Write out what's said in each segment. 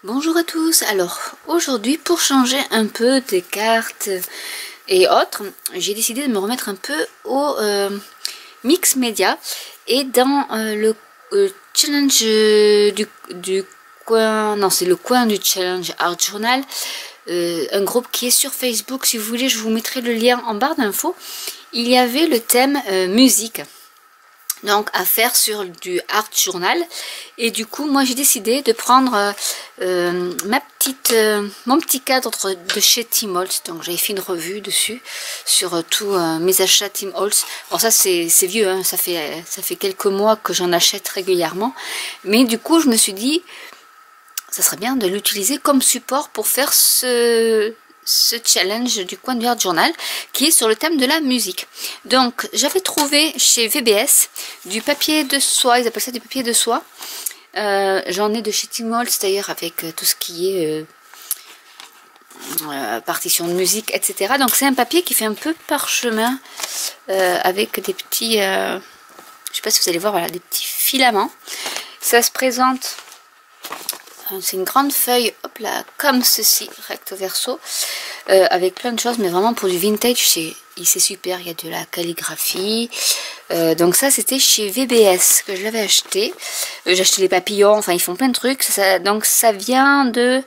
Bonjour à tous, alors aujourd'hui pour changer un peu des cartes et autres, j'ai décidé de me remettre un peu au mix média et dans le challenge du coin, non c'est le coin du challenge Art Journal, un groupe qui est sur Facebook, si vous voulez je vous mettrai le lien en barre d'infos. Il y avait le thème musique. Donc à faire sur du art journal, et du coup moi j'ai décidé de prendre mon petit cadre de chez Tim Holtz. Donc j'avais fait une revue dessus sur tous mes achats Tim Holtz. Bon ça c'est vieux, hein, ça fait quelques mois que j'en achète régulièrement, mais du coup je me suis dit ça serait bien de l'utiliser comme support pour faire ce challenge du coin du Art Journal qui est sur le thème de la musique. Donc j'avais trouvé chez VBS du papier de soie, ils appellent ça du papier de soie. J'en ai de chez Tim Holtz d'ailleurs avec tout ce qui est partition de musique, etc. Donc c'est un papier qui fait un peu parchemin avec des petits, je sais pas si vous allez voir, voilà, des petits filaments. Ça se présente. C'est une grande feuille, hop là, comme ceci, recto verso, avec plein de choses, mais vraiment pour du vintage, c'est super. Il y a de la calligraphie. Donc ça, c'était chez VBS que je l'avais acheté. J'ai acheté les papillons, enfin ils font plein de trucs. Donc ça vient de...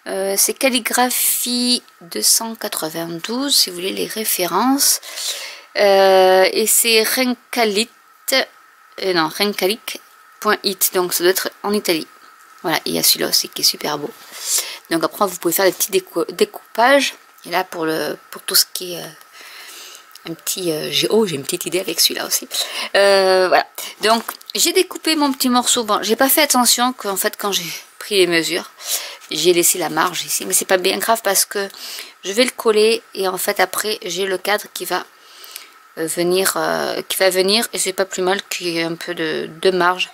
c'est calligraphie 292, si vous voulez les références. Et c'est Rencalic, non, Rencalic.it, donc ça doit être en Italie. Voilà, il y a celui-là aussi qui est super beau. Donc après, vous pouvez faire des petits découpages. Et là, pour tout ce qui est un petit... j'ai une petite idée avec celui-là aussi. Voilà. Donc, j'ai découpé mon petit morceau. Bon, j'ai pas fait attention qu'en fait, quand j'ai pris les mesures, j'ai laissé la marge ici. Mais c'est pas bien grave parce que je vais le coller. Et en fait, après, j'ai le cadre qui va venir et c'est pas plus mal qu'il y ait un peu de marge.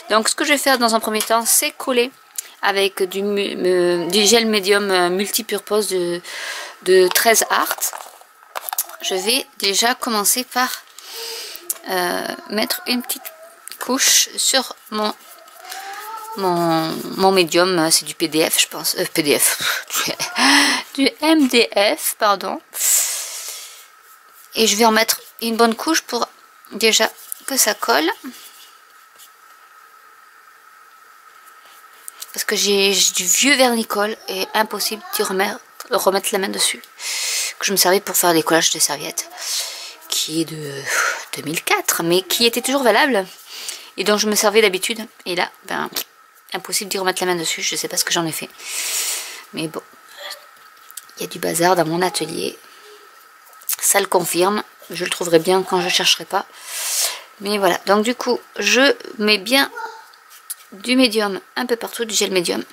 Donc ce que je vais faire dans un premier temps, c'est coller avec du gel médium multipurpose de 13 Art. Je vais déjà commencer par mettre une petite couche sur mon médium. C'est du PDF je pense, PDF du MDF pardon. Et je vais en mettre une bonne couche pour déjà que ça colle. Parce que j'ai du vieux vernicole et impossible d'y remettre la main dessus. Que je me servais pour faire des collages de serviettes. Qui est de 2004, mais qui était toujours valable. Et dont je me servais d'habitude. Et là, ben, impossible d'y remettre la main dessus. Je ne sais pas ce que j'en ai fait. Mais bon, il y a du bazar dans mon atelier. Ça le confirme, je le trouverai bien quand je chercherai pas. Mais voilà, donc du coup, je mets bien du médium un peu partout, du gel médium.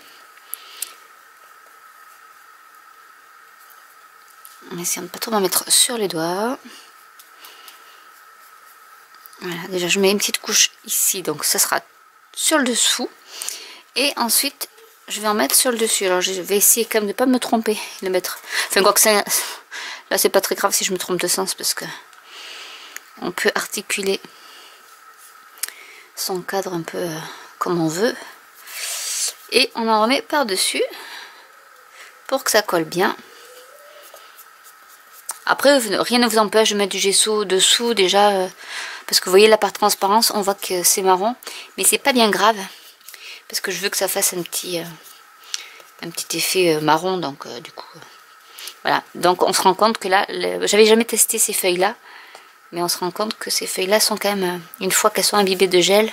En essayant de ne pas trop m'en mettre sur les doigts. Voilà, déjà je mets une petite couche ici, donc ça sera sur le dessous. Et ensuite, je vais en mettre sur le dessus. Alors je vais essayer quand même de ne pas me tromper, de mettre... Enfin, quoi que ça... Là, c'est pas très grave si je me trompe de sens parce que on peut articuler son cadre un peu comme on veut. Et on en remet par-dessus pour que ça colle bien. Après, rien ne vous empêche de mettre du gesso dessous déjà. Parce que vous voyez là par transparence, on voit que c'est marron. Mais c'est pas bien grave. Parce que je veux que ça fasse un petit effet marron. Donc du coup... Voilà, donc on se rend compte que là, j'avais jamais testé ces feuilles-là, mais on se rend compte que ces feuilles-là sont quand même, une fois qu'elles sont imbibées de gel,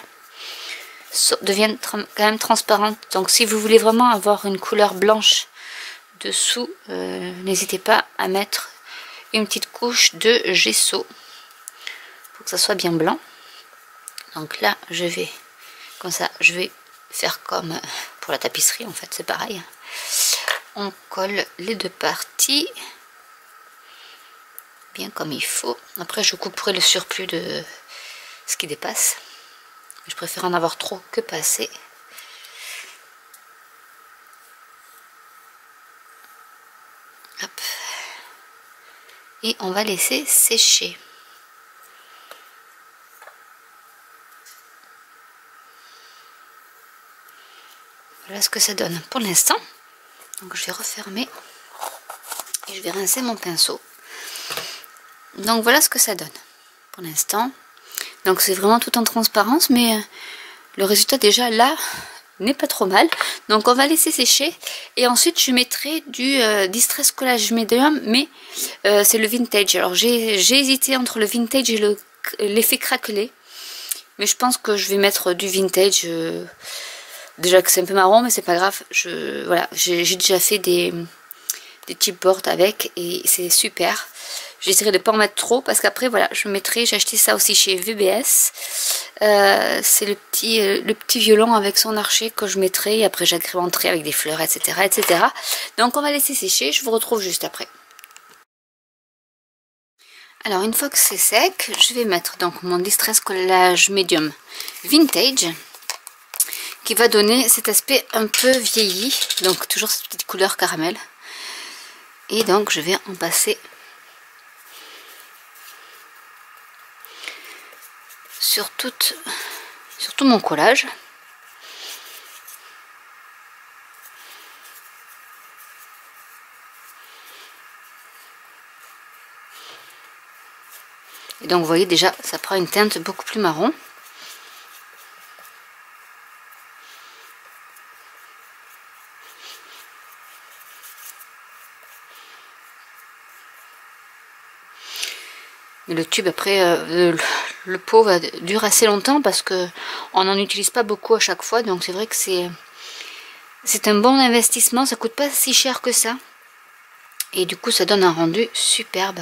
deviennent quand même transparentes. Donc si vous voulez vraiment avoir une couleur blanche dessous, n'hésitez pas à mettre une petite couche de gesso pour que ça soit bien blanc. Donc là, je vais, comme ça, je vais faire comme pour la tapisserie, en fait, c'est pareil. On colle les deux parties bien comme il faut. Après je couperai le surplus de ce qui dépasse. Je préfère en avoir trop que pas assez. Hop. Et on va laisser sécher. Voilà ce que ça donne pour l'instant. Donc je vais refermer et je vais rincer mon pinceau. Donc voilà ce que ça donne pour l'instant. Donc c'est vraiment tout en transparence, mais le résultat déjà là n'est pas trop mal. Donc on va laisser sécher et ensuite je mettrai du Distress Collage Medium, mais c'est le vintage. Alors j'ai hésité entre le vintage et l'effet craquelé, mais je pense que je vais mettre du vintage. Déjà que c'est un peu marron, mais c'est pas grave. Voilà, j'ai déjà fait des chipboards avec et c'est super. J'essaierai de ne pas en mettre trop parce qu'après voilà, j'ai acheté ça aussi chez VBS. C'est le petit violon avec son archet que je mettrai et après j'agrémenterai avec des fleurs, etc., etc. Donc on va laisser sécher, je vous retrouve juste après. Alors une fois que c'est sec, je vais mettre donc mon Distress Collage Medium Vintage qui va donner cet aspect un peu vieilli, donc toujours cette petite couleur caramel. Et donc je vais en passer sur tout mon collage. Et donc vous voyez déjà ça prend une teinte beaucoup plus marron. Et le tube après le pot va durer assez longtemps parce que on n'en utilise pas beaucoup à chaque fois, donc c'est vrai que c'est un bon investissement, ça coûte pas si cher que ça et du coup ça donne un rendu superbe.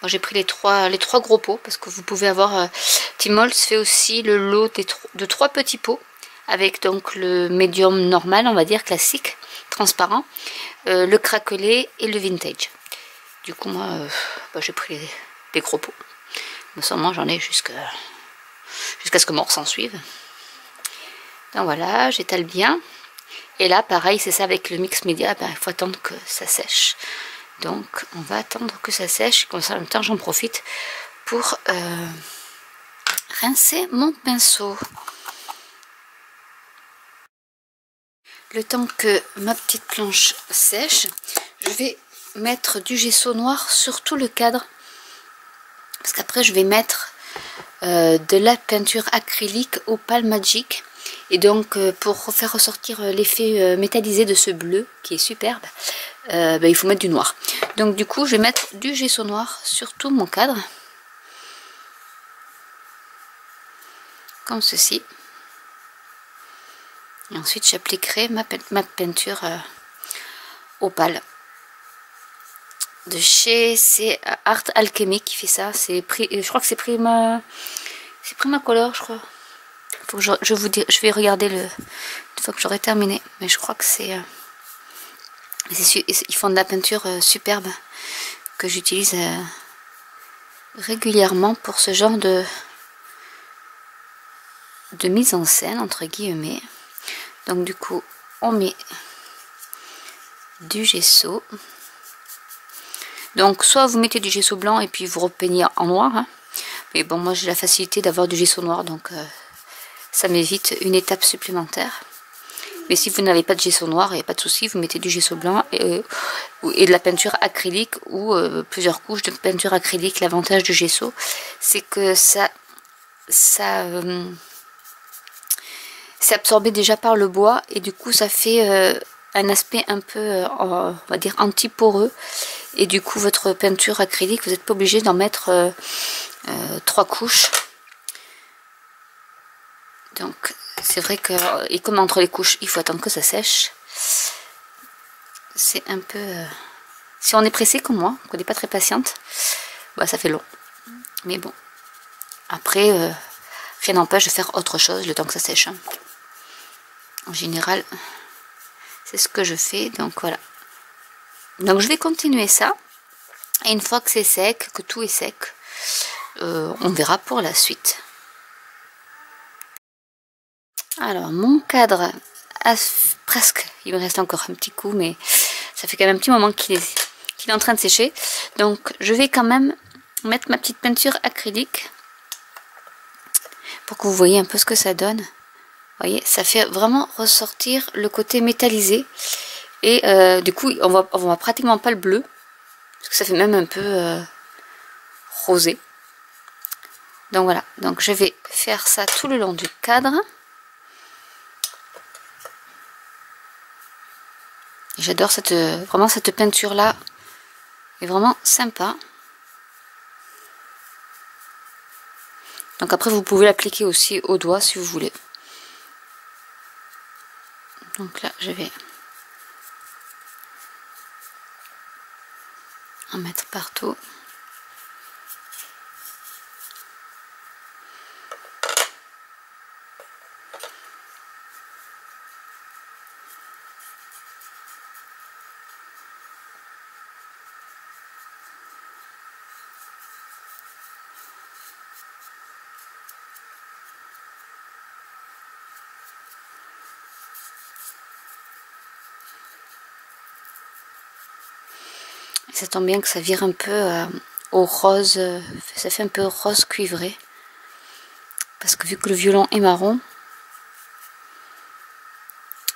Moi j'ai pris les trois gros pots parce que vous pouvez avoir Tim Holtz fait aussi le lot de 3 petits pots avec donc le médium normal, on va dire classique, transparent, le craquelé et le vintage. Du coup moi j'ai pris les gros pots. Non seulement j'en ai jusqu'à ce que mon s'en suive. Donc voilà, j'étale bien. Et là, pareil, c'est ça avec le mix média, il faut attendre que ça sèche. Donc on va attendre que ça sèche. Comme ça, en même temps, j'en profite pour rincer mon pinceau. Le temps que ma petite planche sèche, je vais mettre du gesso noir sur tout le cadre. Parce qu'après je vais mettre de la peinture acrylique Opal Magic. Et donc pour faire ressortir l'effet métallisé de ce bleu qui est superbe, il faut mettre du noir. Donc du coup je vais mettre du gesso noir sur tout mon cadre. Comme ceci. Et ensuite j'appliquerai ma peinture Opal. De chez Art Alchemy qui fait ça, je crois que c'est Prima Color, je crois. Faut que je vais regarder une fois que j'aurai terminé, mais je crois que ils font de la peinture superbe que j'utilise régulièrement pour ce genre de mise en scène entre guillemets. Donc du coup on met du gesso. Donc soit vous mettez du gesso blanc et puis vous repeignez en noir, hein. Mais bon, moi j'ai la facilité d'avoir du gesso noir, donc ça m'évite une étape supplémentaire. Mais si vous n'avez pas de gesso noir, il n'y a pas de souci, vous mettez du gesso blanc et de la peinture acrylique ou plusieurs couches de peinture acrylique. L'avantage du gesso, c'est que c'est absorbé déjà par le bois et du coup ça fait un aspect un peu, on va dire, anti-poreux. Et du coup, votre peinture acrylique, vous n'êtes pas obligé d'en mettre 3 couches. Donc, c'est vrai que, et comme entre les couches, il faut attendre que ça sèche. C'est un peu... si on est pressé comme moi, qu'on n'est pas très patiente, bah, ça fait long. Mais bon, après, rien n'empêche de faire autre chose le temps que ça sèche. Hein. En général, c'est ce que je fais, donc voilà. Donc je vais continuer ça. Et une fois que c'est sec, que tout est sec, on verra pour la suite. Alors mon cadre a presque, il me reste encore un petit coup, mais ça fait quand même un petit moment qu'il est en train de sécher. Donc je vais quand même mettre ma petite peinture acrylique pour que vous voyez un peu ce que ça donne. Vous voyez, ça fait vraiment ressortir le côté métallisé. Et du coup, on voit pratiquement pas le bleu. Parce que ça fait même un peu rosé. Donc voilà, donc je vais faire ça tout le long du cadre. J'adore vraiment cette peinture là, est vraiment sympa. Donc après vous pouvez l'appliquer aussi au doigt si vous voulez. Donc là je vais en mettre partout. Ça tombe bien que ça vire un peu au rose, ça fait un peu rose cuivré. Parce que vu que le violon est marron,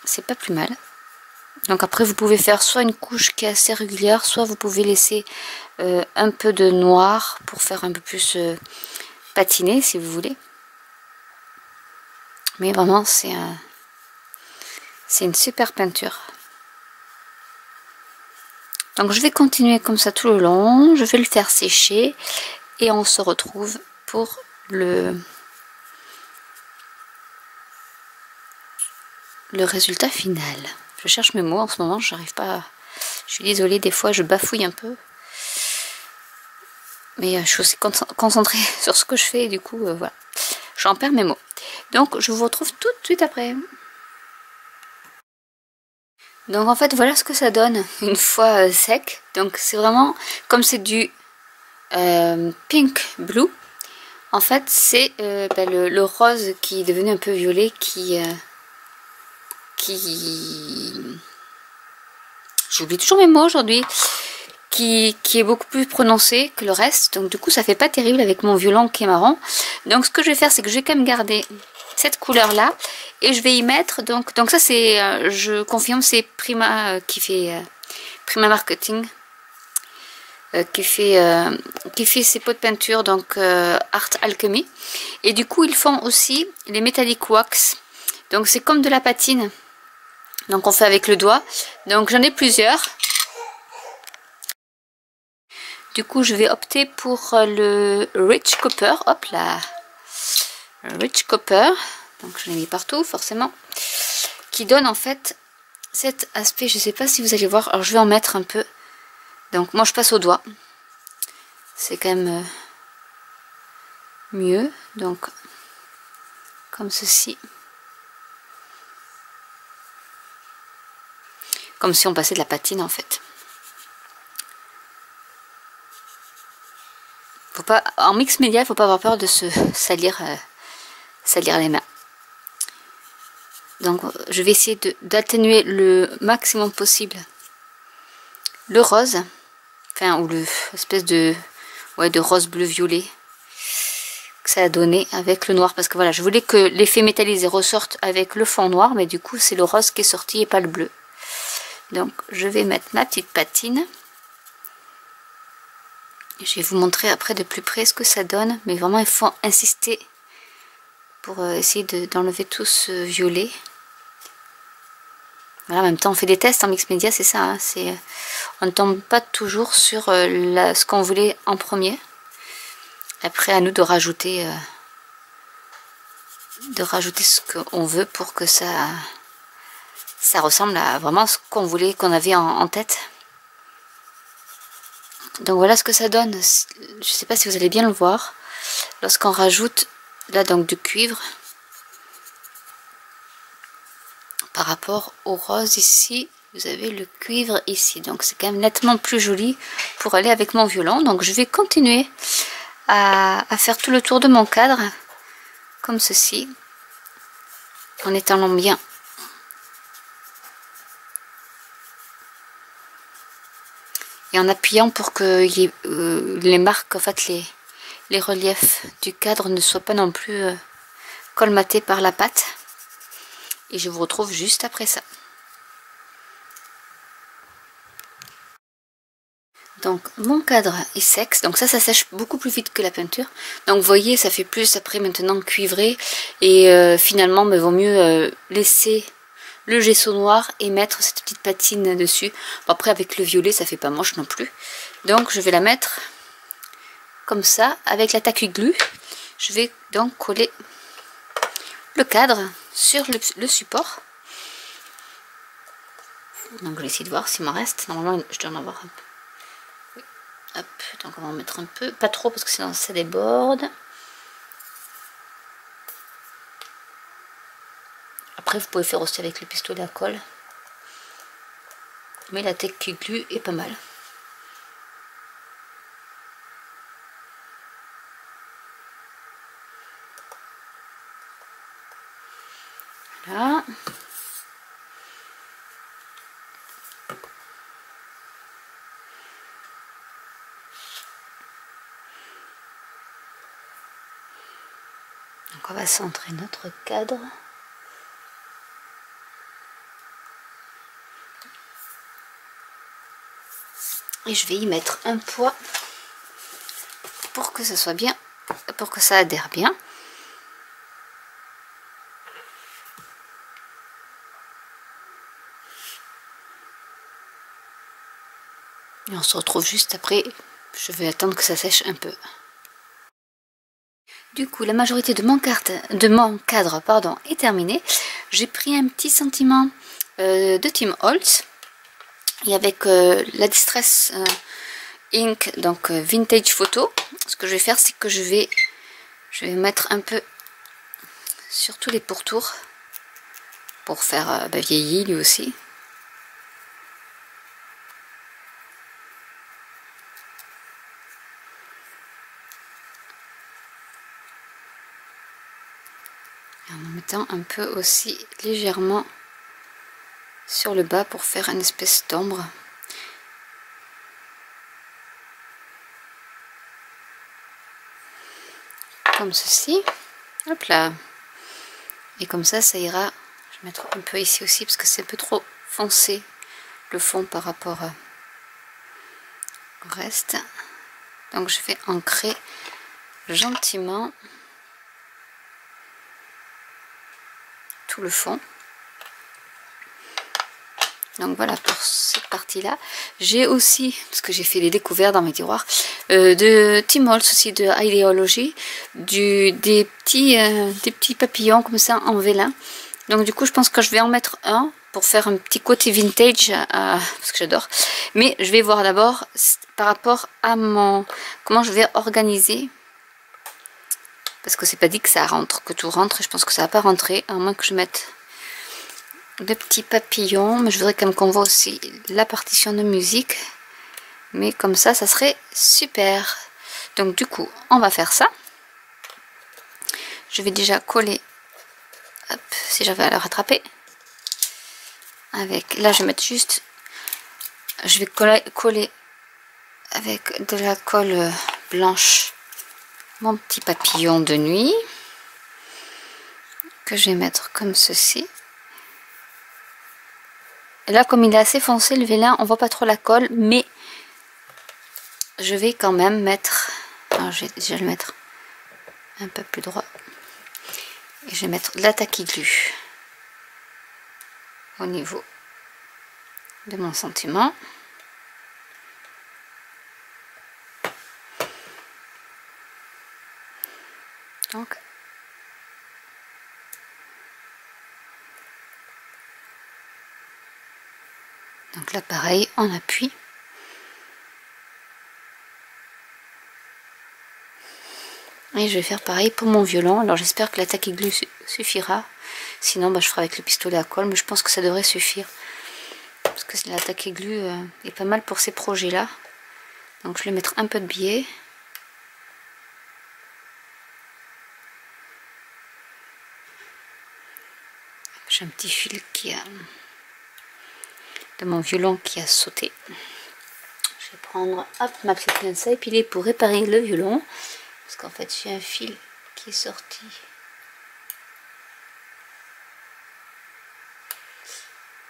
c'est pas plus mal. Donc après vous pouvez faire soit une couche qui est assez régulière, soit vous pouvez laisser un peu de noir pour faire un peu plus patiner si vous voulez. Mais vraiment c'est une super peinture. Donc je vais continuer comme ça tout le long, je vais le faire sécher et on se retrouve pour le résultat final. Je cherche mes mots en ce moment, j'arrive pas. Je suis désolée, des fois je bafouille un peu. Mais je suis aussi concentrée sur ce que je fais et du coup voilà. J'en perds mes mots. Donc je vous retrouve tout de suite après. Donc en fait voilà ce que ça donne une fois sec. Donc c'est vraiment comme c'est du pink blue. En fait c'est le rose qui est devenu un peu violet qui j'oublie toujours mes mots aujourd'hui, qui est beaucoup plus prononcé que le reste. Donc du coup ça fait pas terrible avec mon violon qui est marron. Donc ce que je vais faire c'est que je vais quand même garder cette couleur là et je vais y mettre donc ça c'est je confirme c'est Prima qui fait Prima Marketing qui fait ses pots de peinture, donc Art Alchemy, et du coup ils font aussi les Metallic Wax, donc c'est comme de la patine, donc on fait avec le doigt. Donc j'en ai plusieurs, du coup je vais opter pour le Rich Copper. Hop là, Rich Copper, donc je l'ai mis partout forcément, qui donne en fait cet aspect. Je sais pas si vous allez voir, alors je vais en mettre un peu. Donc moi je passe au doigt, c'est quand même mieux, donc comme ceci, comme si on passait de la patine en fait. Faut pas, en mix média, il faut pas avoir peur de se salir les mains. Donc je vais essayer d'atténuer le maximum possible le rose, enfin ou l'espèce de rose bleu violet que ça a donné avec le noir, parce que voilà, je voulais que l'effet métallisé ressorte avec le fond noir, mais du coup c'est le rose qui est sorti et pas le bleu. Donc je vais mettre ma petite patine. Je vais vous montrer après de plus près ce que ça donne, mais vraiment il faut insister pour essayer d'enlever tout ce violet. Voilà, en même temps on fait des tests en mix média, c'est ça, hein, on ne tombe pas toujours sur ce qu'on voulait en premier. Après à nous de rajouter ce qu'on veut pour que ça ressemble à vraiment ce qu'on voulait, qu'on avait en tête. Donc voilà ce que ça donne. Je ne sais pas si vous allez bien le voir lorsqu'on rajoute là donc du cuivre par rapport au rose ici. Vous avez le cuivre ici, donc c'est quand même nettement plus joli pour aller avec mon violon. Donc je vais continuer à faire tout le tour de mon cadre comme ceci, en étalant bien et en appuyant pour que les marques, en fait les reliefs du cadre ne soient pas non plus colmatés par la pâte. Et je vous retrouve juste après ça. Donc mon cadre est sec, donc ça sèche beaucoup plus vite que la peinture. Donc vous voyez, ça fait plus après maintenant cuivré. Et finalement, il vaut mieux laisser le gesso noir et mettre cette petite patine dessus. Bon, après avec le violet, ça fait pas moche non plus. Donc je vais la mettre comme ça, avec la tacky glue. Je vais donc coller le cadre sur le support. Donc je vais essayer de voir s'il m'en reste. Normalement je dois en avoir un peu. Oui. Hop, donc on va en mettre un peu. Pas trop parce que sinon ça déborde. Après vous pouvez faire aussi avec le pistolet à colle. Mais la tacky glue est pas mal. Voilà. Donc on va centrer notre cadre. Et je vais y mettre un poids pour que ça soit bien, pour que ça adhère bien. Et on se retrouve juste après. Je vais attendre que ça sèche un peu. Du coup, la majorité de mon cadre est terminée. J'ai pris un petit sentiment de Tim Holtz. Et avec la Distress Ink, donc Vintage Photo, ce que je vais faire, c'est que je vais mettre un peu sur tous les pourtours pour faire vieillir lui aussi. Et en mettant un peu aussi légèrement sur le bas pour faire une espèce d'ombre. Comme ceci. Hop là. Et comme ça, ça ira. Je vais mettre un peu ici aussi parce que c'est un peu trop foncé le fond par rapport au reste. Donc je vais ancrer gentiment tout le fond. Donc voilà pour cette partie là. J'ai aussi, parce que j'ai fait les découvertes dans mes tiroirs, de Tim Holtz aussi, de Ideology, des petits papillons comme ça en vélin. Donc du coup je pense que je vais en mettre un pour faire un petit côté vintage, parce que j'adore. Mais je vais voir d'abord par rapport à comment je vais organiser. Parce que c'est pas dit que ça rentre, que tout rentre, et je pense que ça va pas rentrer, à moins que je mette de petits papillons. Mais je voudrais quand même qu'on voit aussi la partition de musique. Mais comme ça, ça serait super. Donc du coup, on va faire ça. Je vais déjà coller, hop, si j'avais à le rattraper. Avec, là je vais mettre juste, je vais coller avec de la colle blanche mon petit papillon de nuit. Que je vais mettre comme ceci. Et là, comme il est assez foncé le vélin, on voit pas trop la colle, mais je vais quand même mettre, alors je vais déjà le mettre un peu plus droit, et je vais mettre de la tacky glue au niveau de mon sentiment. Donc là pareil, on appuie. Et je vais faire pareil pour mon violon. Alors j'espère que la tacky glue suffira. Sinon je ferai avec le pistolet à colle, mais je pense que ça devrait suffire. Parce que la tacky glue est pas mal pour ces projets là. Donc je vais mettre un peu de biais. J'ai un petit fil de mon violon qui a sauté. Je vais prendre hop, ma petite pince à épiler pour réparer le violon. Parce qu'en fait j'ai un fil qui est sorti.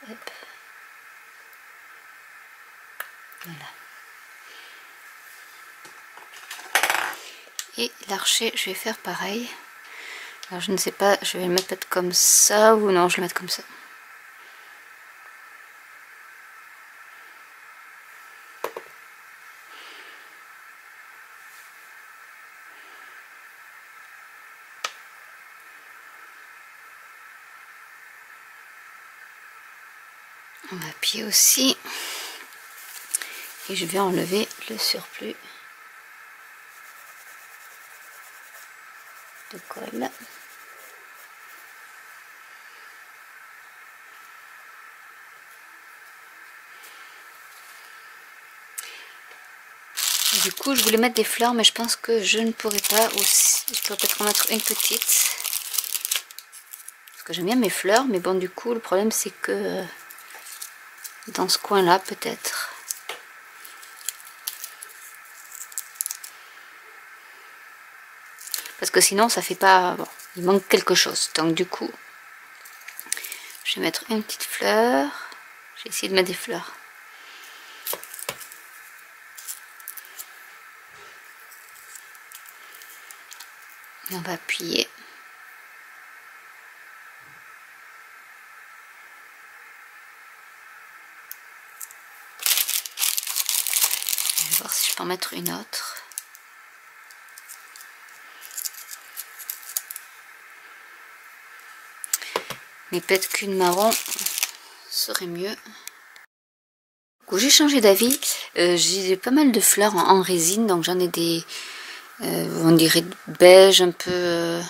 Hop. Voilà. Et l'archet, je vais faire pareil. Alors je ne sais pas, je vais le mettre peut-être comme ça ou non, je vais le mettre comme ça. On va appuyer aussi. Et je vais enlever le surplus de colle. Et du coup, je voulais mettre des fleurs, mais je pense que je ne pourrai pas aussi. Je pourrais peut-être en mettre une petite. Parce que j'aime bien mes fleurs, mais bon, du coup, le problème c'est que dans ce coin-là, peut-être. Parce que sinon, ça fait pas... Bon, il manque quelque chose. Donc du coup, je vais mettre une petite fleur. J'ai essayé de mettre des fleurs. Et on va appuyer. Je vais voir si je peux en mettre une autre. Mais peut-être qu'une marron serait mieux. J'ai changé d'avis. J'ai pas mal de fleurs en résine, donc j'en ai des... on dirait beige, un peu...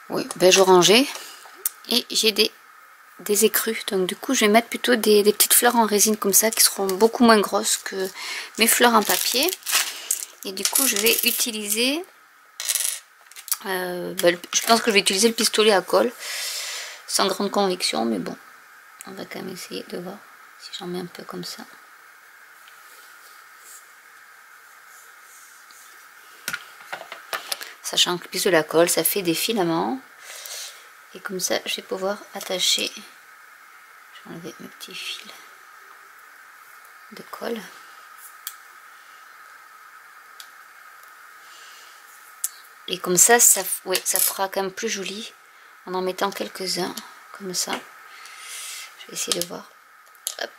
oui, beige orangé. Et j'ai des écrus. Donc du coup, je vais mettre plutôt des petites fleurs en résine comme ça, qui seront beaucoup moins grosses que mes fleurs en papier. Et du coup, je vais utiliser... je pense que je vais utiliser le pistolet à colle. Sans grande conviction, mais bon. On va quand même essayer de voir si j'en mets un peu comme ça. Sachant que le pistolet à colle, ça fait des filaments. Et comme ça, je vais pouvoir attacher. Je vais enlever mes petits fils de colle. Et comme ça, ouais, ça fera quand même plus joli en mettant quelques-uns comme ça. Je vais essayer de voir. Hop.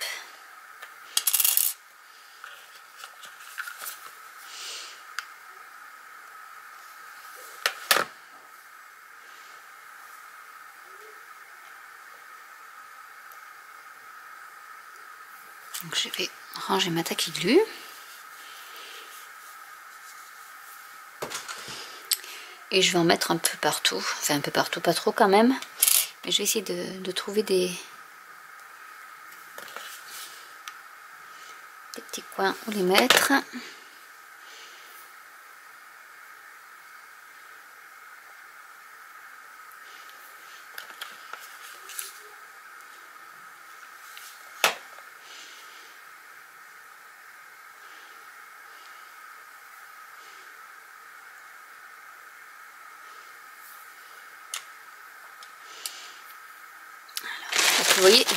Donc je vais ranger ma taquiglu. Et je vais en mettre un peu partout. Enfin un peu partout, pas trop quand même. Mais je vais essayer de trouver des petits coins où les mettre. Vous voyez,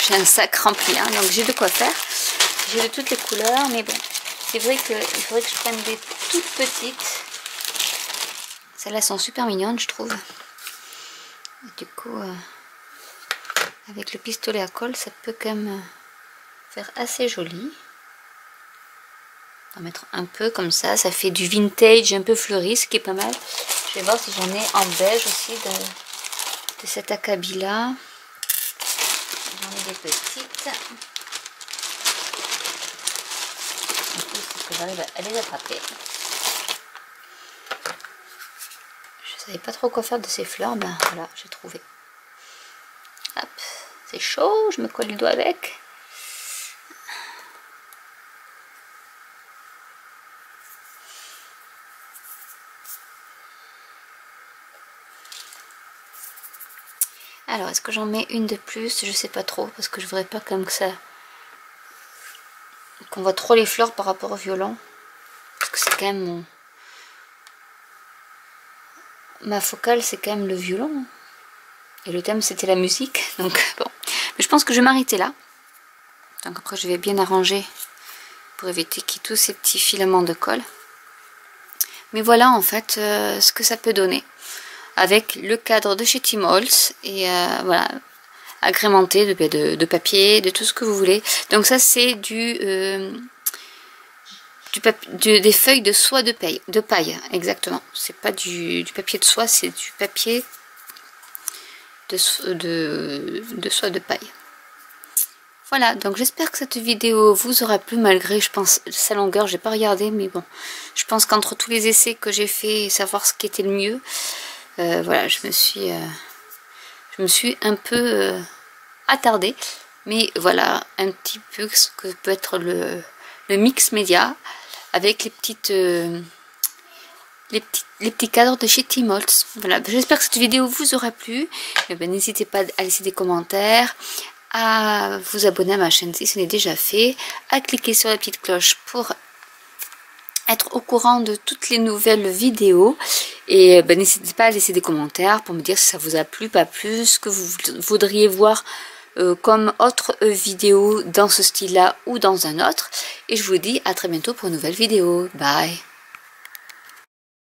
j'ai un sac rempli, hein, donc j'ai de quoi faire. J'ai de toutes les couleurs, mais bon, c'est vrai qu'il faudrait que je prenne des toutes petites. Celles-là sont super mignonnes, je trouve. Et du coup, avec le pistolet à colle, ça peut quand même faire assez joli. On va mettre un peu comme ça, ça fait du vintage un peu fleuri, ce qui est pas mal. Je vais voir si j'en ai en beige aussi de cet acabit-là. J'en ai des petites. Il faut que j'arrive à les attraper. Je savais pas trop quoi faire de ces fleurs, ben voilà, j'ai trouvé. Hop, c'est chaud, je me colle le doigt avec. Alors, est-ce que j'en mets une de plus? Je sais pas trop, parce que je voudrais pas comme que ça... qu'on voit trop les fleurs par rapport au violon. Parce que c'est quand même ma focale, c'est quand même le violon. Et le thème, c'était la musique. Donc, bon. Mais je pense que je vais m'arrêter là. Donc après je vais bien arranger pour éviter qu'il y ait tous ces petits filaments de colle. Mais voilà en fait ce que ça peut donner avec le cadre de chez Tim Holtz et voilà, agrémenté de papier, de tout ce que vous voulez. Donc ça c'est des feuilles de soie de paille, exactement. C'est pas du papier de soie, c'est du papier de soie de paille. Voilà, donc j'espère que cette vidéo vous aura plu malgré, je pense, sa longueur, j'ai pas regardé, mais bon, je pense qu'entre tous les essais que j'ai fait et savoir ce qui était le mieux, voilà, je me suis un peu attardée, mais voilà, un petit peu ce que peut être le mix média avec les petits cadres de chez Tim Holtz. Voilà, j'espère que cette vidéo vous aura plu. N'hésitez pas à laisser des commentaires, à vous abonner à ma chaîne si ce n'est déjà fait, à cliquer sur la petite cloche pour être au courant de toutes les nouvelles vidéos, et n'hésitez pas à laisser des commentaires pour me dire si ça vous a plu, pas plus, ce que vous voudriez voir comme autre vidéo dans ce style là ou dans un autre, et je vous dis à très bientôt pour une nouvelle vidéo. Bye.